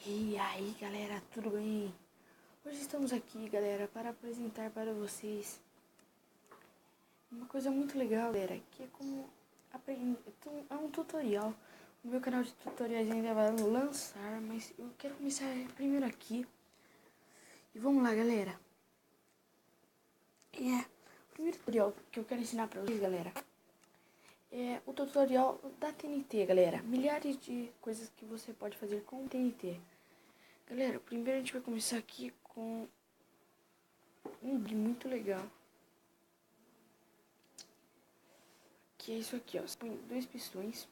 E aí galera, tudo bem? Hoje estamos aqui galera para apresentar para vocês uma coisa muito legal galera, que é como aprender, é um tutorial. O meu canal de tutoriais ainda vai lançar, mas eu quero começar primeiro aqui. E vamos lá galera. O primeiro tutorial que eu quero ensinar para vocês galera é o tutorial da TNT galera. Milhares de coisas que você pode fazer com TNT. Galera, primeiro a gente vai começar aqui com um vídeo muito legal. Que é isso aqui, ó. Você põe 2 pistões.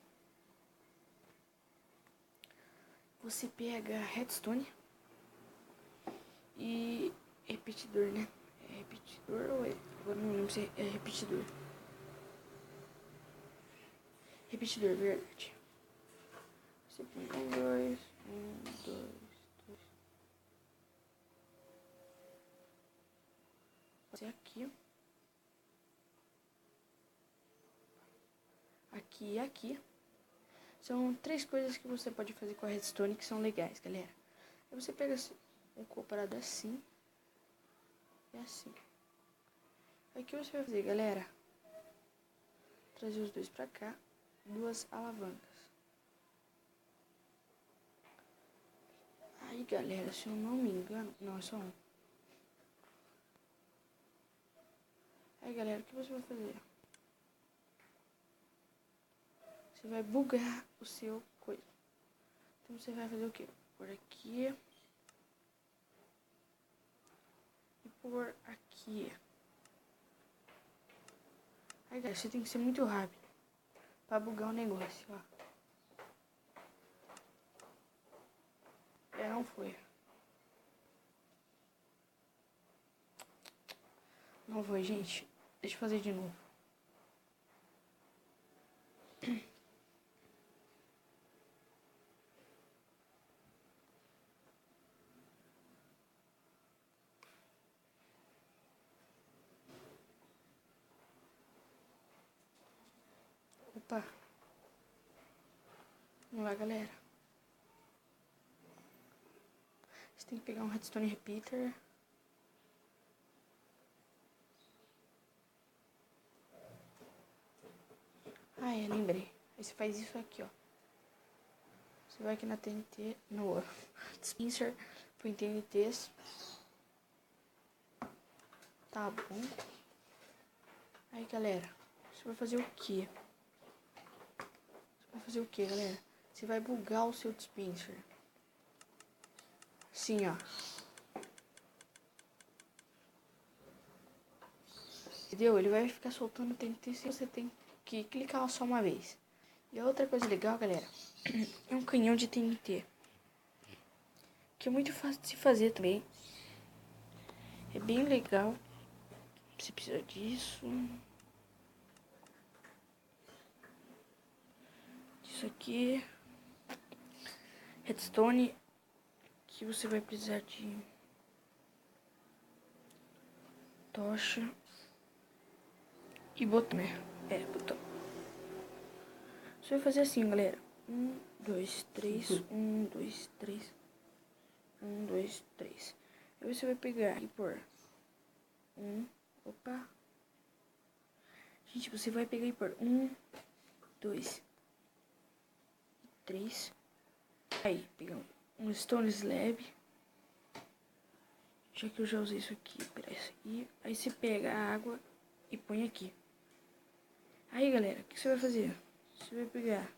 Você pega redstone e repetidor, né? É repetidor ou é? Agora não lembro se é repetidor. Repetidor, verdade. Você põe 1, 2, 1, 2, 2. Fazer aqui. Aqui e aqui. São 3 coisas que você pode fazer com a redstone que são legais, galera. Aí você pega um comparado assim e assim. Aí o que você vai fazer, galera? Trazer os dois pra cá. 2 alavancas. Aí, galera, se eu não me engano... Não, é só um. Aí, galera, o que você vai fazer? Você vai bugar o seu coisa. Então, você vai fazer o quê? Por aqui. E por aqui. Aí, galera, você tem que ser muito rápido pra bugar o negócio, ó. Não foi. Não foi, gente. Deixa eu fazer de novo. Opa. Vamos lá, galera. Você tem que pegar um redstone repeater. Ah, lembrei. Aí você faz isso aqui, ó. Você vai aqui na TNT, no dispenser, põe TNTs. Tá bom. Aí, galera, você vai fazer o quê? Galera? Você vai bugar o seu dispenser. Assim, ó. Entendeu? Ele vai ficar soltando TNT se você tem que clicar só uma vez. E a outra coisa legal, galera, é um canhão de TNT. Que é muito fácil de se fazer também. É bem legal. Você precisa disso. Isso aqui. Redstone. Que você vai precisar de tocha. E botão, né? Botão. Você vai fazer assim, galera. 1, 2, 3. 1, 2, 3. 1, 2, 3. Aí você vai pegar e pôr 1. Opa. Gente, você vai pegar e pôr 1, 2, 3. Aí, pegar um stone slab. Já que eu já usei isso aqui, aí você pega a água e põe aqui. Aí, galera, o que você vai fazer? Você vai pegar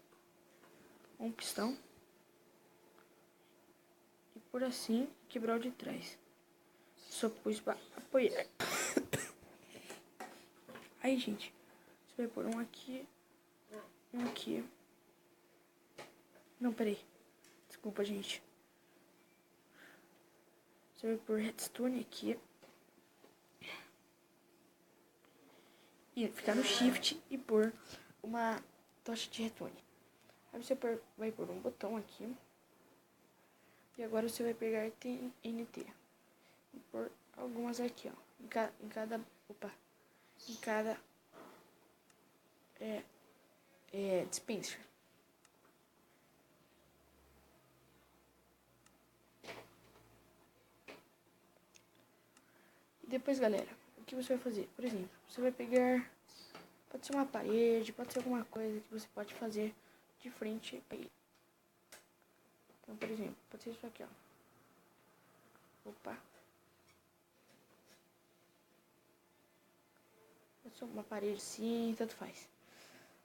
um pistão e por assim quebrar o de trás. Só pus para apoiar. Aí, gente, você vai pôr um aqui, um aqui. Não, peraí. Desculpa, gente. Você vai pôr redstone aqui. E ficar no shift e pôr uma tocha de redstone. Aí você vai pôr um botão aqui. E agora você vai pegar TNT. E pôr algumas aqui, ó. Em cada dispenser. depois, galera, o que você vai fazer? Por exemplo, você vai pegar, pode ser uma parede, pode ser alguma coisa que você pode fazer de frente aí. Então, por exemplo, pode ser isso aqui, ó. Opa. Pode ser uma parede sim, tanto faz.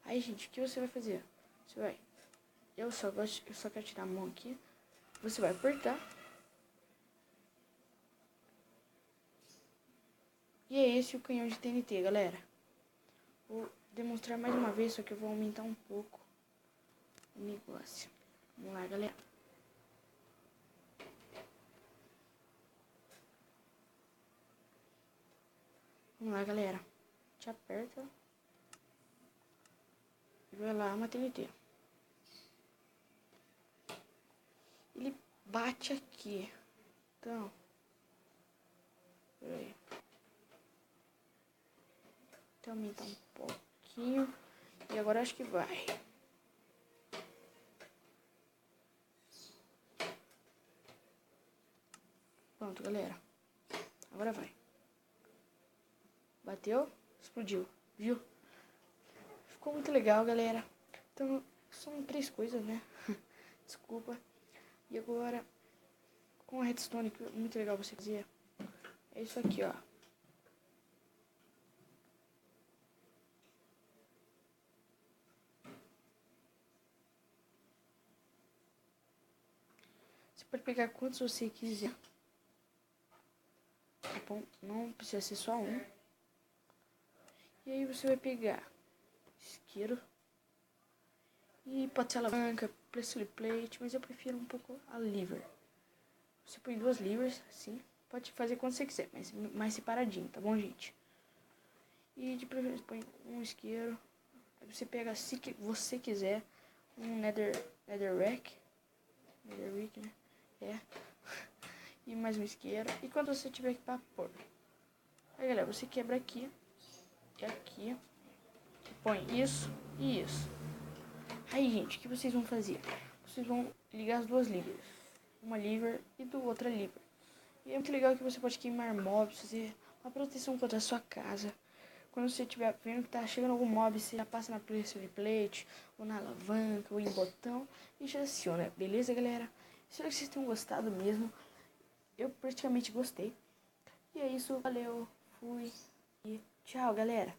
Aí, gente, o que você vai fazer? Você vai... Eu só quero tirar a mão aqui. Você vai apertar. E é esse o canhão de TNT, galera. Vou demonstrar mais uma vez, só que eu vou aumentar um pouco o negócio. Vamos lá, galera. Vamos lá, galera. Te aperta. E vai lá, uma TNT. Ele bate aqui. Então... Peraí. Vou aumentar um pouquinho. E agora acho que vai. Pronto, galera. Agora vai. Bateu, explodiu, viu? Ficou muito legal, galera. Então, são 3 coisas, né? Desculpa. E agora, com a redstone, que é muito legal você fazer, é isso aqui, ó. Você pode pegar quantos você quiser. Tá bom? Não precisa ser só um. E aí você vai pegar isqueiro. E pode ser alavanca, pressure plate, mas eu prefiro um pouco a lever. Você põe 2 levers, assim. Pode fazer quando você quiser, mas mais separadinho, tá bom, gente? E de preferência põe um isqueiro. Aí você pega, se você quiser, um netherrack, né? É. E mais um isqueiro. E quando você tiver que pôr. Aí, galera, você quebra aqui e aqui. Põe isso e isso. Aí, gente, o que vocês vão fazer? Vocês vão ligar as 2 levers. Uma lever e do outra lever. E é muito legal que você pode queimar mobs, fazer uma proteção contra a sua casa. Quando você estiver vendo que tá chegando algum mob, você já passa na pressure plate, ou na alavanca, ou em botão, e já aciona. Beleza, galera? Espero que vocês tenham gostado mesmo. Eu praticamente gostei. E é isso, valeu, fui e tchau, galera.